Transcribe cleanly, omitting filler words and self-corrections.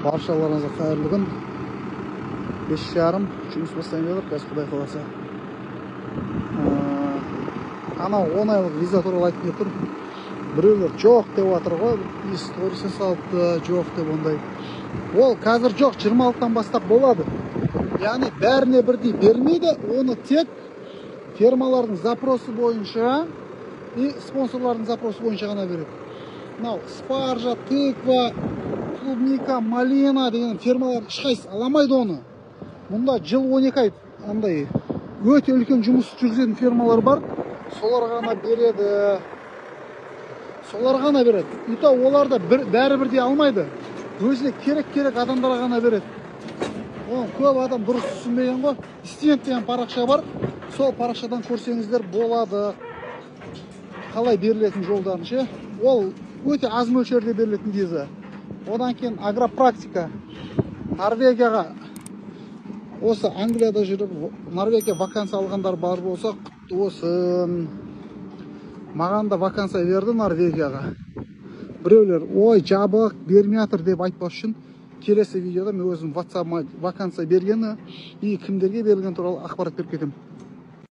Баршаларыңызға қайырлы күн. 5:30 жұмыс бастайын деп қазір Құдай қаласа. Анау 10 айлық виза туралы айтып кетіп тұр. Біреулер жоқ деп жатыр ғой, историясы салыпты, жоқ деп ондай. Ол қазір жоқ, 26-тан бастап болады. Яғни бәріне бірдей бермейді, оны тек фермалардың запросы бойынша и спонсорлардың запросы бойынша ғана береді. Мынау спаржа, тыква, клубника, малина деген фермалар ешқайсысы аламайды оны. Мұнда жыл 12 ай андай өте үлкен жұмыс жүргізетін фермалар бар. Солар ғана береді. Солар ғана береді. И то олар да бәрі бірдей алмайды. Өзіне керек адамдарға ғана береді. Оны көп адам дұрыс түсінбеген ғой. Студент деген парақша бар. Сол парақшадан көрсеңіздер болады. Қалай берілетін жолдарын ше. Ол өте аз мөлшерде берілетін виза. Одан кейін агропрактика. Норвегияға, осы Англияда жүріп, Норвегия вакансия алғандар бар болса, құтты болсын. Маған да вакансия берді Норвегияға. Біреулер, ой, жабық, бермей жатыр деп айтпас үшін, келесі видеода мен өзім WhatsApp вакансия бергені и кімдерге берілген туралы ақпарат беріп кетемін.